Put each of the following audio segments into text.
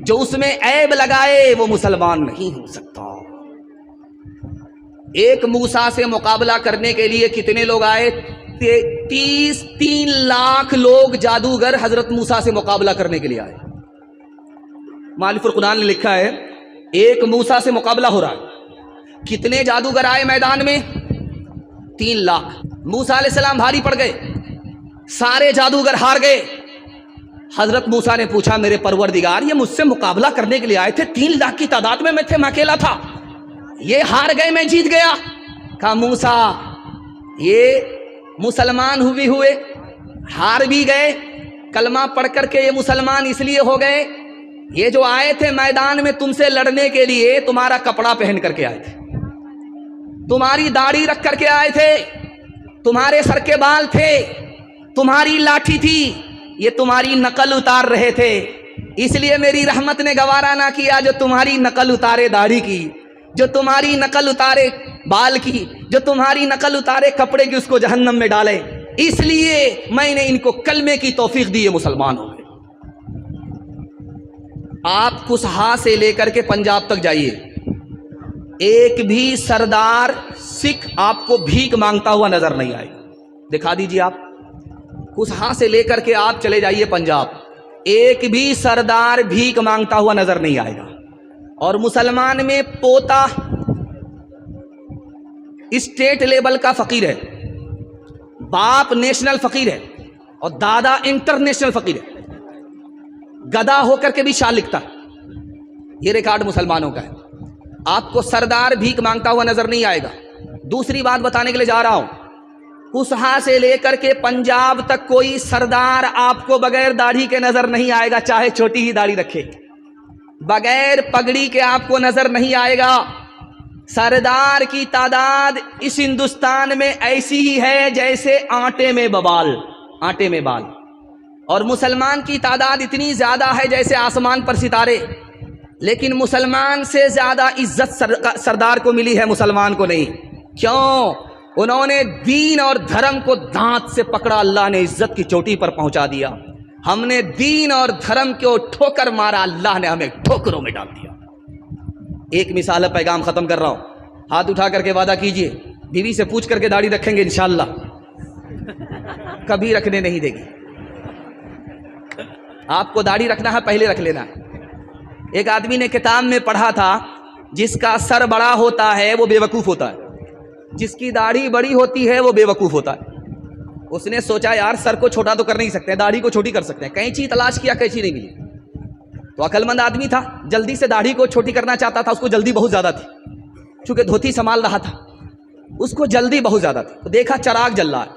جو اس میں عیب لگائے وہ مسلمان نہیں ہو سکتا۔ ایک موسیٰ سے مقابلہ کرنے کے لیے کتنے لوگ آئے؟ 3 لاکھ لوگ جادوگر حضرت موسیٰ سے مقابلہ کرنے کے لیے آئے۔ مؤلف القرآن نے لکھا ہے ایک موسیٰ سے مقابلہ ہو رہا ہے، کتنے جادوگر آئے میدان میں؟ 3 لاکھ۔ موسیٰ علیہ السلام بھاری پڑ گئے، سارے جادوگر ہار گئے۔ حضرت موسیٰ نے پوچھا میرے پروردگار یہ مجھ سے مقابلہ کرنے کے لیے آئے تھے، 3 لاکھ کی تعداد میں میں اکیلا تھا، یہ ہار گئے میں جیت گیا۔ کہا موسیٰ یہ مسلمان ہوئے ہار بھی گئے، کلمہ پڑھ کر کے یہ مسلمان اس لیے ہو گئے، یہ جو آئے تھے میدان میں تم سے لڑنے کے لیے تمہارا کپڑا پہن کر کے آئے تھے، تمہاری داڑھی رکھ کر کے آئے تھے، تمہارے سر کے بال تھے، تمہاری لاٹھی تھی، یہ تمہاری نقل اتار رہے تھے، اس لیے میری رحمت نے گوارا نہ کیا جو تمہاری نقل اتارے داڑھی کی، جو تمہاری نقل اتارے بال کی، جو تمہاری نقل اتارے کپڑے کی، اس کو جہنم میں ڈالے، اس لیے میں نے ان کو کلمے کی توفیق دی، یہ مسلمان ہو گئے۔ آپ کسہا سے لے کر کے پنجاب تک جائیے، ایک بھی سردار سکھ آپ کو بھیک مانگتا ہوا نظر نہیں آئے گا، دکھا دیجیے آپ۔ کسہا سے لے کر کے آپ چلے جائیے پنجاب، ایک بھی سردار بھیک مانگتا ہوا نظر نہیں آئے گا۔ اور مسلمان میں پوتا اسٹیٹ لیول کا فقیر ہے، باپ نیشنل فقیر ہے، اور دادا انٹرنیشنل فقیر ہے، گدھا ہو کر کے بھی شعر لکھتا ہے، یہ ریکارڈ مسلمانوں کا ہے۔ آپ کو سردار بھیک مانگتا ہوا نظر نہیں آئے گا۔ دوسری بات بتانے کے لیے جا رہا ہوں، کسہا سے لے کر کے پنجاب تک کوئی سردار آپ کو بغیر داڑھی کے نظر نہیں آئے گا، چاہے چھوٹی ہی داڑھی رکھے، بغیر پگڑی کے آپ کو نظر نہیں آئے گا۔ سردار کی تعداد اس ہندوستان میں ایسی ہی ہے جیسے آٹے میں بال، اور مسلمان کی تعداد اتنی زیادہ ہے جیسے آسمان پر ستارے، لیکن مسلمان سے زیادہ عزت سردار کو ملی ہے، مسلمان کو نہیں۔ کیوں؟ انہوں نے دین اور دھرم کو دانت سے پکڑا، اللہ نے عزت کی چوٹی پر پہنچا دیا۔ ہم نے دین اور دھرم کو ٹھوکر مارا، اللہ نے ہمیں ٹھوکروں میں ڈال دیا۔ ایک مثال ہے، پیغام ختم کر رہا ہوں، ہاتھ اٹھا کر کے وعدہ کیجئے بیوی سے پوچھ کر کے داڑھی رکھیں گے انشاءاللہ، کبھی رکھنے نہیں دے گی۔ آپ کو داڑھی رکھنا ہے پہلے رکھ لینا ہے۔ ایک آدمی نے کتاب میں پڑھا تھا جس کا سر بڑا ہوتا ہے وہ بے وقوف ہوتا ہے، جس کی داڑھی بڑی ہوتی ہے وہ بے وقوف ہوتا ہے۔ اس نے سوچا یار سر کو چھوٹا تو کر نہیں سکتے، داڑھی کو چھوٹی کر سکتے ہیں، کینچی تلاش کیا، کینچی نہیں ملی، تو عقل مند آدمی تھا، جلدی سے داڑھی کو چھوٹی کرنا چاہتا تھا، اس کو جلدی بہت زیادہ تھی، چونکہ دھوتی سنبھال رہا تھا، اس کو جلدی بہت زیادہ تھی، تو دیکھا چراغ جل رہا ہے،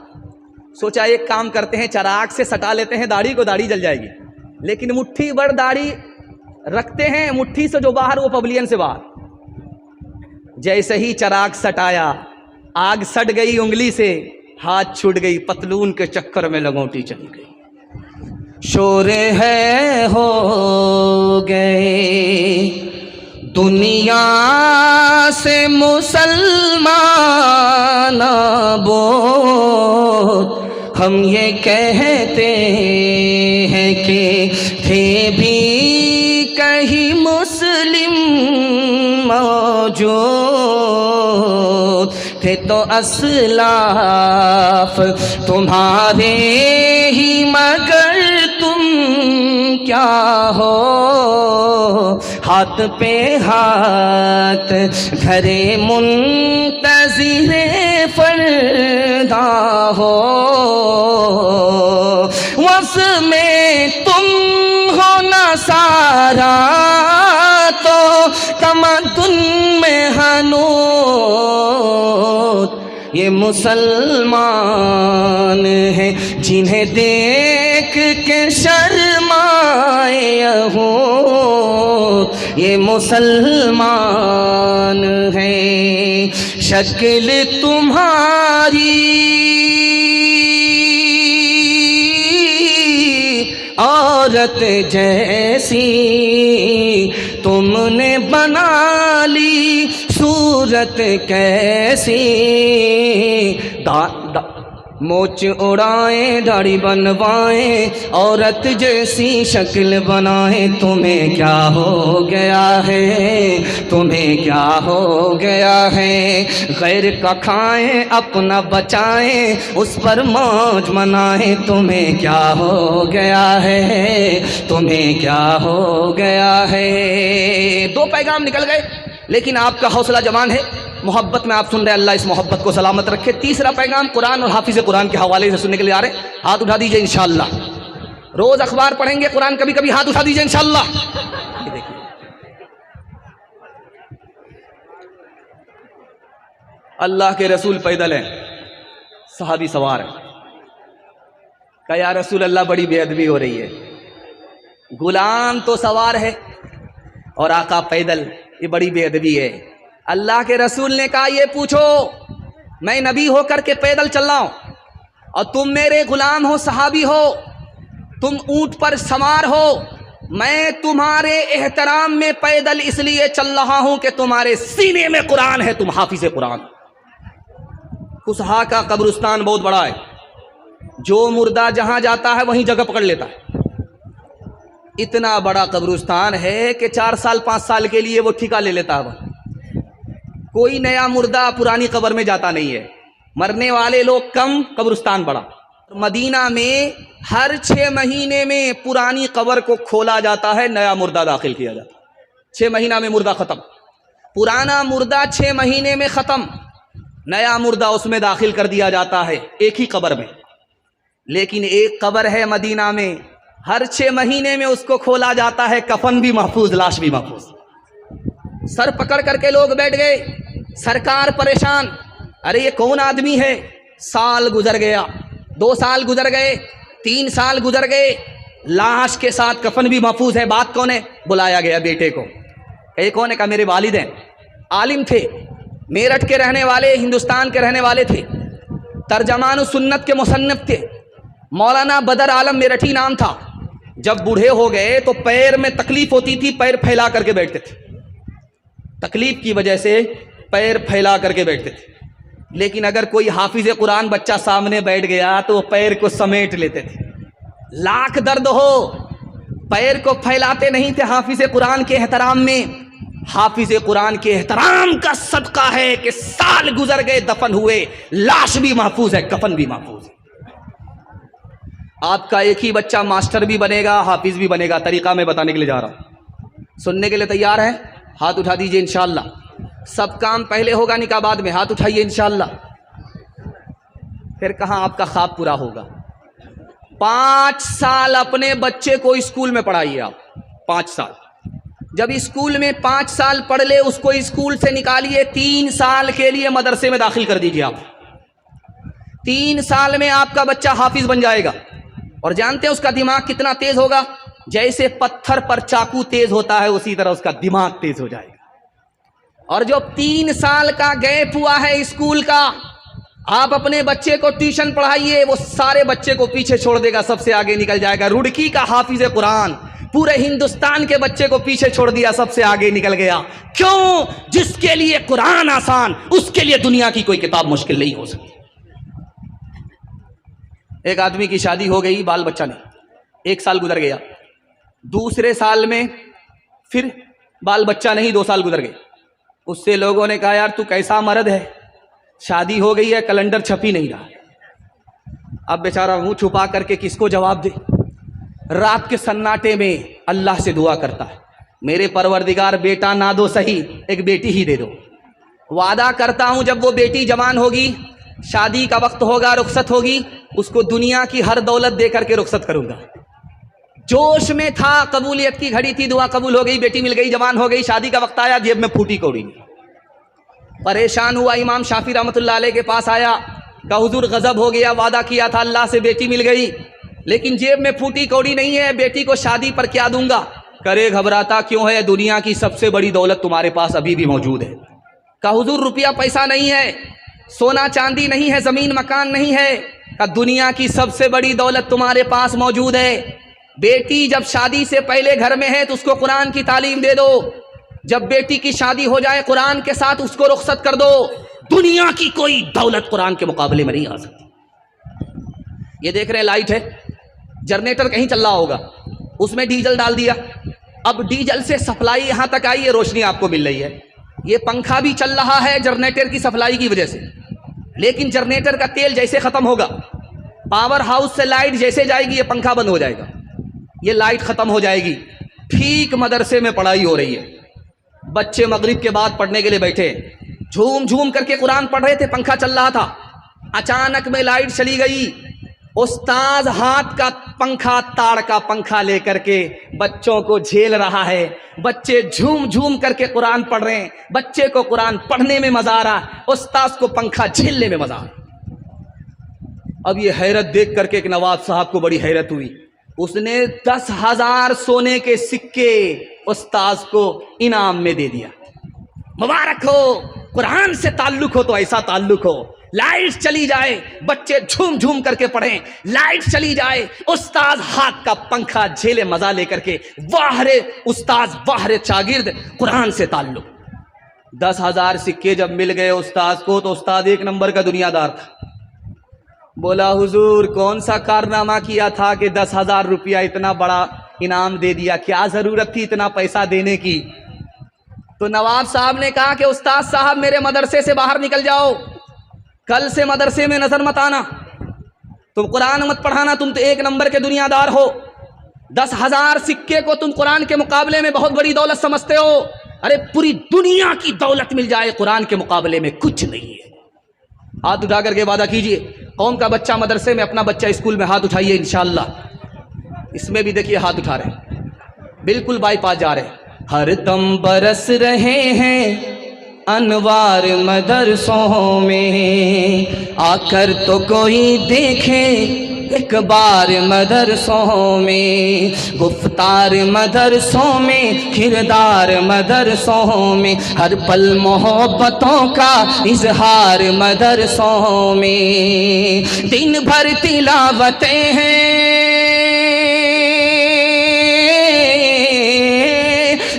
سوچا ایک کام کرتے ہیں، چراغ سے سٹا لیتے ہیں داڑھی کو، داڑھی جل جائے گی، لیکن مٹھی بھر داڑھی رکھتے ہیں، مٹھی سے جو باہر وہ پویلین سے باہر، جیسے ہی چراغ سٹایا آگ سٹ گئی انگلی سے، ہاتھ چھوٹ گئی، پتلون کے چکر میں لنگوٹی چلی گئی۔ شور ہے ہو گئے دنیا سے مسلمان آبود، ہم یہ کہتے ہیں کہ تھے بھی کہیں مسلم موجود، تھے تو اسلاف تمہارے ہی مگر تم کیا ہو، ہاتھ پہ ہاتھ دھرے منتظر فردا ہو، وس میں تم ہو نصارا تو تمدن میں ہنوز، یہ مسلمان ہیں جنہیں دیکھ کے شرمائے یہود، یہ مسلمان ہیں شکل تمہاری عورت جیسی، تم نے بنا لی صورت کیسی، موچ اڑائیں داڑھی بنوائیں عورت جیسی شکل بنائیں، تمہیں کیا ہو گیا ہے، تمہیں کیا ہو گیا ہے، غیر کا کھائیں اپنا بچائیں اس پر موج منائیں، تمہیں کیا ہو گیا ہے، تمہیں کیا ہو گیا ہے۔ دو پیغام نکل گئے، لیکن آپ کا حوصلہ جوان ہے، محبت میں آپ سن رہے، اللہ اس محبت کو سلامت رکھے۔ تیسرا پیغام قرآن اور حافظ قرآن کے حوالے سے سننے کے لیے آ رہے ہیں، ہاتھ اٹھا دیجئے انشاءاللہ۔ روز اخبار پڑھیں گے، قرآن کبھی کبھی، ہاتھ اٹھا دیجئے انشاءاللہ۔ یہ دیکھیں، اللہ کے رسول پیدل ہیں، صحابی سوار ہیں، کہا یا رسول اللہ بڑی بے ادبی ہو رہی ہے، غلام تو سوار ہے اور آقا پیدل، یہ بڑی بے ادبی ہے۔ اللہ کے رسول نے کہا یہ پوچھو، میں نبی ہو کر کے پیدل چل رہا ہوں اور تم میرے غلام ہو، صحابی ہو، تم اونٹ پر سوار ہو، میں تمہارے احترام میں پیدل اس لیے چل رہا ہوں کہ تمہارے سینے میں قرآن ہے، تم حافظ قرآن۔ فصحا کا قبرستان بہت بڑا ہے، جو مردہ جہاں جاتا ہے وہیں جگہ پکڑ لیتا ہے۔ اتنا بڑا قبرستان ہے کہ 4 سال 5 سال کے لیے وہ ٹھیکہ لے لیتا ہے۔ کوئی نیا مردہ پرانی قبر میں جاتا نہیں ہے، مرنے والے لوگ کم، قبرستان بڑا۔ مدینہ میں ہر 6 مہینے میں پرانی قبر کو کھولا جاتا ہے، نیا مردہ داخل کیا جاتا ہے۔ 6 مہینہ میں مردہ ختم، پرانا مردہ 6 مہینے میں ختم، نیا مردہ اس میں داخل کر دیا جاتا ہے، ایک ہی قبر میں۔ لیکن ایک قبر ہے مدینہ میں، ہر 6 مہینے میں اس کو کھولا جاتا ہے، کفن بھی محفوظ، لاش بھی محفوظ۔ سر پکڑ کر کے لوگ بیٹھ گئے، سرکار پریشان، ارے یہ کون آدمی ہے؟ سال گزر گیا، 2 سال گزر گئے، 3 سال گزر گئے، لاش کے ساتھ کفن بھی محفوظ ہے۔ بات کون ہے؟ بلایا گیا بیٹے کو، کہ کون ہے؟ کہا میرے والد ہیں، عالم تھے، میرٹھ کے رہنے والے، ہندوستان کے رہنے والے تھے، ترجمان سنت کے مصنف تھے، مولانا بدر عالم میرٹھی نام تھا۔ جب بوڑھے ہو گئے تو پیر میں تکلیف ہوتی تھی، پیر پھیلا کر کے بیٹھتے تھے، تکلیف کی وجہ سے پیر پھیلا کر کے بیٹھتے تھے۔ لیکن اگر کوئی حافظ قرآن بچہ سامنے بیٹھ گیا تو وہ پیر کو سمیٹ لیتے تھے، لاکھ درد ہو پیر کو پھیلاتے نہیں تھے حافظ قرآن کے احترام میں۔ حافظ قرآن کے احترام کا صدقہ ہے کہ سال گزر گئے، دفن ہوئے، لاش بھی محفوظ ہے، کفن بھی محفوظ ہے۔ آپ کا ایک ہی بچہ ماسٹر بھی بنے گا، حافظ بھی بنے گا، طریقہ میں بتانے کے لیے جا رہا ہوں، سننے کے لیے تیار ہے؟ ہاتھ اٹھا دیجئے انشاءاللہ۔ سب کام پہلے ہوگا، نکاح بعد میں، ہاتھ اٹھائیے انشاءاللہ۔ پھر کہاں آپ کا خواب پورا ہوگا؟ 5 سال اپنے بچے کو اسکول میں پڑھائیے آپ، 5 سال۔ جب اسکول میں 5 سال پڑھ لے، اس کو اسکول سے نکالیے، 3 سال کے لیے مدرسے میں داخل کر دیجئے آپ۔ 3 سال میں آپ کا بچہ حافظ بن جائے گا، اور جانتے ہیں اس کا دماغ کتنا تیز ہوگا؟ جیسے پتھر پر چاقو تیز ہوتا ہے اسی طرح اس کا دماغ تیز ہو جائے گا۔ اور جو 3 سال کا گیپ ہوا ہے اسکول کا، آپ اپنے بچے کو ٹیوشن پڑھائیے، وہ سارے بچے کو پیچھے چھوڑ دے گا، سب سے آگے نکل جائے گا۔ رڑکی کا حافظ قرآن پورے ہندوستان کے بچے کو پیچھے چھوڑ دیا، سب سے آگے نکل گیا۔ کیوں؟ جس کے لیے قرآن آسان، اس کے لیے دنیا کی کوئی کتاب مشکل نہیں ہو سکتی۔ ایک آدمی کی شادی ہو گئی، بال بچہ نہیں، 1 سال گزر گیا، دوسرے سال میں پھر بال بچہ نہیں، 2 سال گزر گئے۔ اس سے لوگوں نے کہا یار تو کیسا مرد ہے، شادی ہو گئی ہے، کیلنڈر چھپ ہی نہیں رہا۔ اب بیچارہ منہ چھپا کر کے کس کو جواب دے؟ رات کے سناٹے میں اللہ سے دعا کرتا ہے، میرے پروردگار بیٹا نہ دو صحیح، ایک بیٹی ہی دے دو۔ وعدہ کرتا ہوں جب وہ بیٹی جوان ہوگی، شادی کا وقت ہوگا، رخصت ہوگی، اس کو دنیا کی ہر دولت دے کر کے رخصت کروں گا۔ جوش میں تھا، قبولیت کی گھڑی تھی، دعا قبول ہو گئی، بیٹی مل گئی، جوان ہو گئی، شادی کا وقت آیا، جیب میں پھوٹی کوڑی نہیں۔ پریشان ہوا، امام شافعی رحمۃ اللہ علیہ کے پاس آیا، کہا حضور غضب ہو گیا، وعدہ کیا تھا اللہ سے، بیٹی مل گئی لیکن جیب میں پھوٹی کوڑی نہیں ہے، بیٹی کو شادی پر کیا دوں گا؟ کرے گھبراتا کیوں ہے؟ دنیا کی سب سے بڑی دولت تمہارے پاس ابھی بھی موجود ہے۔ کہا حضور روپیہ پیسہ نہیں ہے، سونا چاندی نہیں ہے، زمین مکان نہیں ہے۔ کہا دنیا کی سب سے بڑی دولت تمہارے پاس موجود ہے، بیٹی جب شادی سے پہلے گھر میں ہے تو اس کو قرآن کی تعلیم دے دو، جب بیٹی کی شادی ہو جائے قرآن کے ساتھ اس کو رخصت کر دو۔ دنیا کی کوئی دولت قرآن کے مقابلے میں نہیں آ سکتی۔ یہ دیکھ رہے ہیں لائٹ ہے, جنریٹر کہیں چل رہا ہوگا, اس میں ڈیزل ڈال دیا, اب ڈیزل سے سپلائی یہاں تک آئی, یہ روشنی آپ کو مل رہی ہے. یہ پنکھا بھی چل رہا ہے جنریٹر کی سپلائی کی وجہ سے, لیکن جنریٹر کا تیل جیسے ختم ہوگا, پاور ہاؤس سے لائٹ جیسے جائے گی, یہ پنکھا بند ہو جائے گا, یہ لائٹ ختم ہو جائے گی. ٹھیک مدرسے میں پڑھائی ہو رہی ہے, بچے مغرب کے بعد پڑھنے کے لیے بیٹھے, جھوم جھوم کر کے قرآن پڑھ رہے تھے, پنکھا چل رہا تھا, اچانک میں لائٹ چلی گئی. استاذ ہاتھ کا پنکھا, تاڑ کا پنکھا لے کر کے بچوں کو جھیل رہا ہے, بچے جھوم جھوم کر کے قرآن پڑھ رہے ہیں, بچے کو قرآن پڑھنے میں مزہ آ رہا, استاذ کو پنکھا جھیلنے میں مزہ آ رہا. اب یہ حیرت دیکھ کر کے ایک نواب صاحب کو بڑی حیرت ہوئی, اس نے 10,000 سونے کے سکے استاذ کو انعام میں دے دیا. مبارک ہو, قرآن سے تعلق ہو تو ایسا تعلق ہو, لائٹ چلی جائے بچے جھوم جھوم کر کے پڑھیں, لائٹ چلی جائے استاذ ہاتھ کا پنکھا جھیلے مزہ لے کر کے, واہ رے استاذ, واہ رے شاگرد, قرآن سے تعلق. 10,000 سکے جب مل گئے استاذ کو تو استاذ ایک نمبر کا دنیا دار تھا. بولا حضور کون سا کارنامہ کیا تھا کہ 10,000 روپیہ اتنا بڑا انعام دے دیا, کیا ضرورت تھی اتنا پیسہ دینے کی؟ تو نواب صاحب نے کہا کہ استاذ صاحب میرے مدرسے سے باہر نکل جاؤ, کل سے مدرسے میں نظر مت آنا, تم قرآن مت پڑھانا, تم تو ایک نمبر کے دنیا دار ہو. 10,000 سکے کو تم قرآن کے مقابلے میں بہت بڑی دولت سمجھتے ہو, ارے پوری دنیا کی دولت مل جائے قرآن کے مقابلے میں کچھ نہیں ہے. ہاتھ اٹھا کر کے وعدہ کیجئے, قوم کا بچہ مدرسے میں, اپنا بچہ اسکول میں, ہاتھ اٹھائیے انشاءاللہ. اس میں بھی دیکھیے ہاتھ اٹھا رہے ہیں, بالکل بائی پاس جا رہے ہیں. ہر دم برس رہے ہیں انوار مدرسوں میں, آ کر تو کوئی دیکھے ایک بار مدرسوں میں, گفتار مدرسوں میں, کردار مدرسوں میں, ہر پل محبتوں کا اظہار مدرسوں میں. دن بھر تلاوتیں ہیں,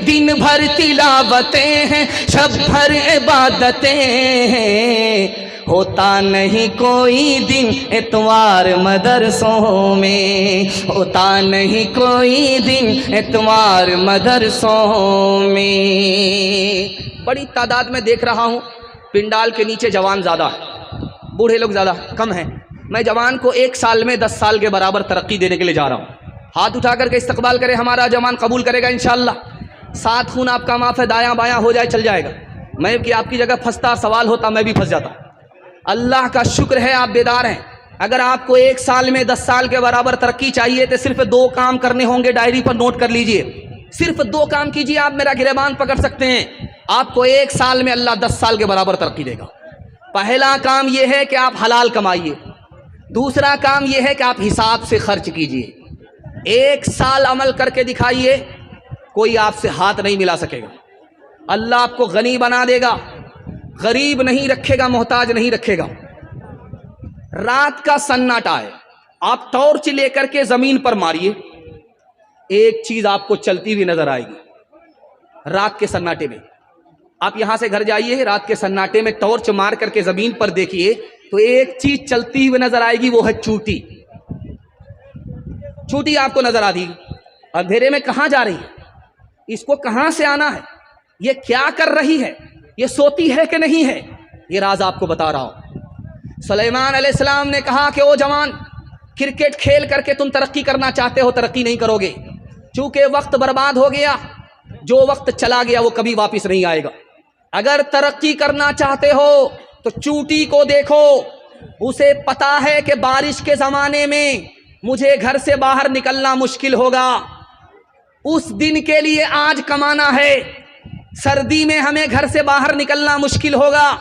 دن بھر تلاوتیں ہیں, شب بھر عبادتیں ہیں, ہوتا نہیں کوئی دن اتوار مدرسوں میں, ہوتا نہیں کوئی دن اتوار مدرسوں میں. بڑی تعداد میں دیکھ رہا ہوں, پنڈال کے نیچے جوان زیادہ ہے, بوڑھے لوگ زیادہ کم ہیں. میں جوان کو 1 سال میں 10 سال کے برابر ترقی دینے کے لیے جا رہا ہوں. ہاتھ اٹھا کر کے استقبال کرے, ہمارا جوان قبول کرے گا انشاءاللہ. 7 خون آپ کا معاف ہے, دایاں بایاں ہو جائے چل جائے گا. میں کہ آپ کی جگہ پھنستا, سوال ہوتا, میں بھی پھنس جاتا. اللہ کا شکر ہے آپ بیدار ہیں. اگر آپ کو 1 سال میں 10 سال کے برابر ترقی چاہیے تو صرف 2 کام کرنے ہوں گے, ڈائری پر نوٹ کر لیجئے. صرف 2 کام کیجئے, آپ میرا گریبان پکڑ سکتے ہیں. آپ کو 1 سال میں اللہ 10 سال کے برابر ترقی دے گا. پہلا کام یہ ہے کہ آپ حلال کمائیے. دوسرا کام یہ ہے کہ آپ حساب سے خرچ کیجئے. 1 سال عمل کر کے دکھائیے, کوئی آپ سے ہاتھ نہیں ملا سکے گا. اللہ آپ کو غنی بنا دے گا, غریب نہیں رکھے گا, محتاج نہیں رکھے گا. رات کا سناٹا ہے, آپ ٹارچ لے کر کے زمین پر ماریے, ایک چیز آپ کو چلتی ہوئی نظر آئے گی. رات کے سناٹے میں آپ یہاں سے گھر جائیے, رات کے سناٹے میں ٹارچ مار کر کے زمین پر دیکھیے تو ایک چیز چلتی ہوئی نظر آئے گی, وہ ہے چوٹی. چوٹی آپ کو نظر آتی, اندھیرے میں کہاں جا رہی ہے, اس کو کہاں سے آنا ہے, یہ کیا کر رہی ہے, یہ سوتی ہے کہ نہیں ہے, یہ راز آپ کو بتا رہا ہوں. سلیمان علیہ السلام نے کہا کہ او جوان, کرکٹ کھیل کر کے تم ترقی کرنا چاہتے ہو, ترقی نہیں کرو گے, چونکہ وقت برباد ہو گیا. جو وقت چلا گیا وہ کبھی واپس نہیں آئے گا. اگر ترقی کرنا چاہتے ہو تو چوٹی کو دیکھو, اسے پتا ہے کہ بارش کے زمانے میں مجھے گھر سے باہر نکلنا مشکل ہوگا, اس دن کے لیے آج کمانا ہے. سردی میں ہمیں گھر سے باہر نکلنا مشکل ہوگا,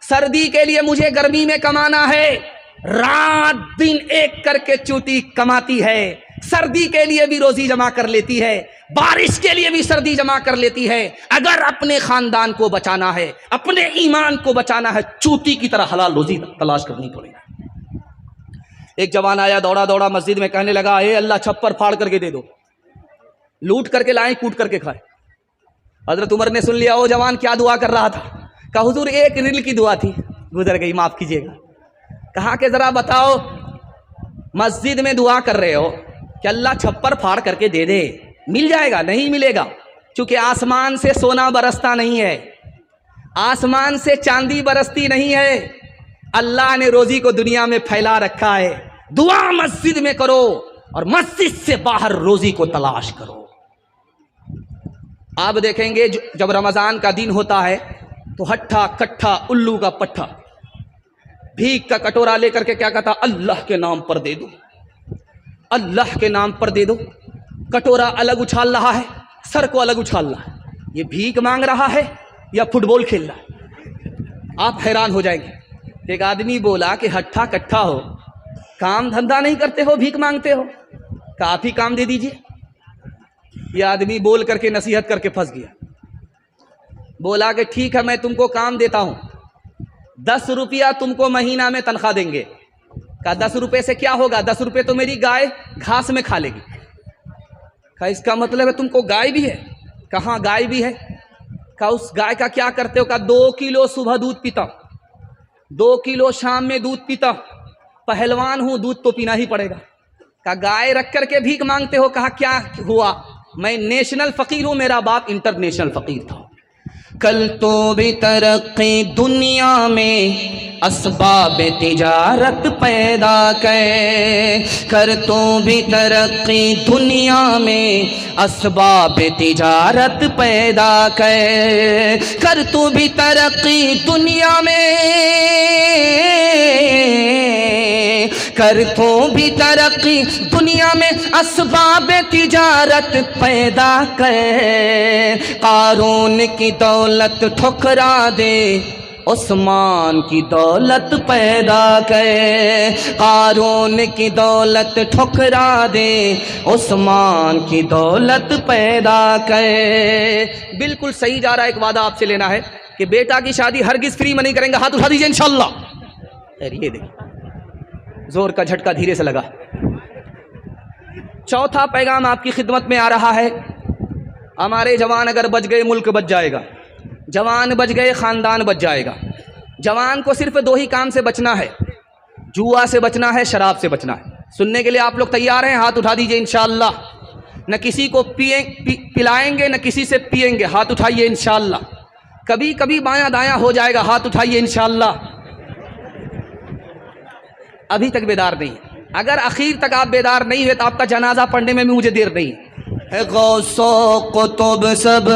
سردی کے لیے مجھے گرمی میں کمانا ہے. رات دن ایک کر کے چوٹی کماتی ہے, سردی کے لیے بھی روزی جمع کر لیتی ہے, بارش کے لیے بھی سردی جمع کر لیتی ہے. اگر اپنے خاندان کو بچانا ہے, اپنے ایمان کو بچانا ہے, چوٹی کی طرح حلال روزی تلاش کرنی پڑے گی. ایک جوان آیا دوڑا دوڑا مسجد میں, کہنے لگا اے اللہ چھپر پھاڑ کر کے دے دو, لوٹ کر کے لائیں, کوٹ کر کے کھائے. حضرت عمر نے سن لیا, او جوان کیا دعا کر رہا تھا؟ کہا حضور ایک ریل کی دعا تھی, گزر گئی, معاف کیجیے گا. کہا کہ ذرا بتاؤ مسجد میں دعا کر رہے ہو کہ اللہ چھپر پھاڑ کر کے دے دے، مل جائے گا؟ نہیں ملے گا، چونکہ آسمان سے سونا برستا نہیں ہے، آسمان سے چاندی برستی نہیں ہے، اللہ نے روزی کو دنیا میں پھیلا رکھا ہے۔ دعا مسجد میں کرو اور مسجد سے باہر روزی کو تلاش کرو۔ آپ دیکھیں گے جب رمضان کا دن ہوتا ہے تو ہٹھا کٹھا الو کا پٹھا بھیک کا کٹورا لے کر کے کیا کہتا؟ اللہ کے نام پر دے دو، اللہ کے نام پر دے دو۔ کٹورا الگ اچھال رہا ہے، سر کو الگ اچھال رہا ہے، یہ بھیک مانگ رہا ہے یا فٹ بال کھیل رہا ہے؟ آپ حیران ہو جائیں گے۔ ایک آدمی بولا کہ ہٹھا کٹھا ہو، کام دھندا نہیں کرتے ہو، بھیک مانگتے ہو، کہ آپ ہی کام دے دیجئے۔ یہ آدمی بول کر کے نصیحت کر کے پھنس گیا، بولا کہ ٹھیک ہے میں تم کو کام دیتا ہوں، 10 روپیہ تم کو مہینہ میں تنخواہ دیں گے۔ کہا 10 روپے سے کیا ہوگا؟ 10 روپے تو میری گائے گھاس میں کھا لے گی۔ کہا اس کا مطلب ہے تم کو گائے بھی ہے؟ کہاں گائے بھی ہے؟ کہا اس گائے کا کیا کرتے ہو؟ کہا 2 کلو صبح دودھ پیتا ہوں، 2 کلو شام میں دودھ پیتا ہوں، پہلوان ہوں، دودھ تو پینا ہی پڑے گا۔ کہا گائے رکھ کر کے بھیک مانگتے ہو؟ کہا کیا ہوا، میں نیشنل فقیر ہوں، میرا باپ انٹرنیشنل فقیر تھا۔ کل تو بھی ترقی دنیا میں اسباب تجارت پیدا کر تو بھی ترقی دنیا میں اسباب تجارت پیدا کر تو بھی ترقی دنیا میں کر تو بھی ترقی دنیا میں اسباب تجارت پیدا کر۔ قارون کی دولت ٹھکرا دے، عثمان کی دولت پیدا کر۔ قارون کی دولت ٹھکرا دے، عثمان کی دولت پیدا کر۔ بالکل صحیح جا رہا ہے۔ ایک وعدہ آپ سے لینا ہے کہ بیٹا کی شادی ہرگز فری میں نہیں کریں گے، ہاتھ اٹھا دیجیے انشاءاللہ۔ یہ دیکھیں زور کا جھٹکا دھیرے سے لگا۔ چوتھا پیغام آپ کی خدمت میں آ رہا ہے، ہمارے جوان اگر بچ گئے ملک بچ جائے گا، جوان بچ گئے خاندان بچ جائے گا۔ جوان کو صرف 2 ہی کام سے بچنا ہے، جوا سے بچنا ہے، شراب سے بچنا ہے۔ سننے کے لیے آپ لوگ تیار ہیں؟ ہاتھ اٹھا دیجئے انشاءاللہ۔ نہ کسی کو پلائیں گے نہ کسی سے پئیں گے، ہاتھ اٹھائیے انشاءاللہ۔ کبھی کبھی بایاں دایاں ہو جائے گا، ہاتھ اٹھائیے انشاءاللہ۔ ابھی تک بیدار نہیں، اگر اخیر تک آپ بیدار نہیں ہوئے تو آپ کا جنازہ پڑھنے میں بھی مجھے دیر نہیں ہے۔ غوث و قطب سب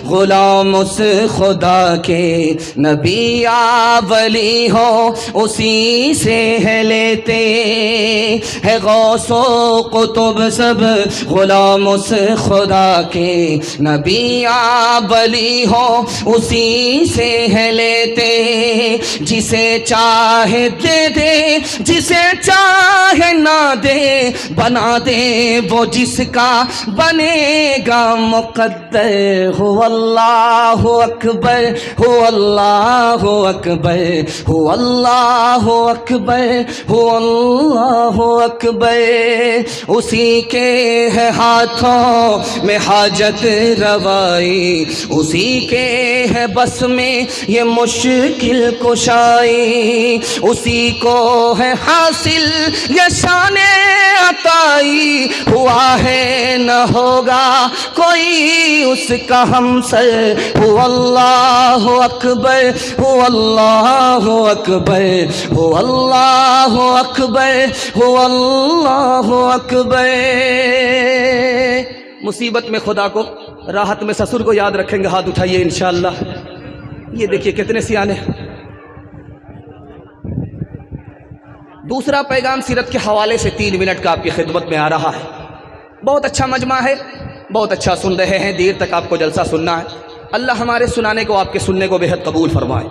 غلام اس خدا کے، نبی یا ولی ہو اسی سے ہے لیتے ہے۔ غوث و قطب سب غلام اس خدا کے، نبی یا ولی ہو اسی سے ہے لیتے۔ جسے چاہے دے دے، جسے چاہے نہ دے، بنا دے وہ جس کا بنے گا مقدر۔ ہو اللہ اکبر، ہو اللہ اکبر، ہو اللہ اکبر، ہو اللہ اکبر۔ اسی کے ہے ہاتھوں میں حاجت روائی، اسی کے ہے بس میں یہ مشکل کشائی، اسی کو ہے حاصل یہ شان عطائی۔ ہوا ہے نہ ہوگا کوئی اس کا ہمسر۔ ہو اللہ اکبر، ہو اللہ اکبر، ہو اللہ اکبر، ہو اللہ اکبر۔ مصیبت میں خدا کو، راحت میں سسر کو یاد رکھیں گے، ہاتھ اٹھائیے انشاءاللہ۔ یہ دیکھیے کتنے سیانے۔ دوسرا پیغام سیرت کے حوالے سے 3 منٹ کا آپ کی خدمت میں آ رہا ہے۔ بہت اچھا مجمع ہے، بہت اچھا سن رہے ہیں، دیر تک آپ کو جلسہ سننا ہے۔ اللہ ہمارے سنانے کو، آپ کے سننے کو بے حد قبول فرمائے۔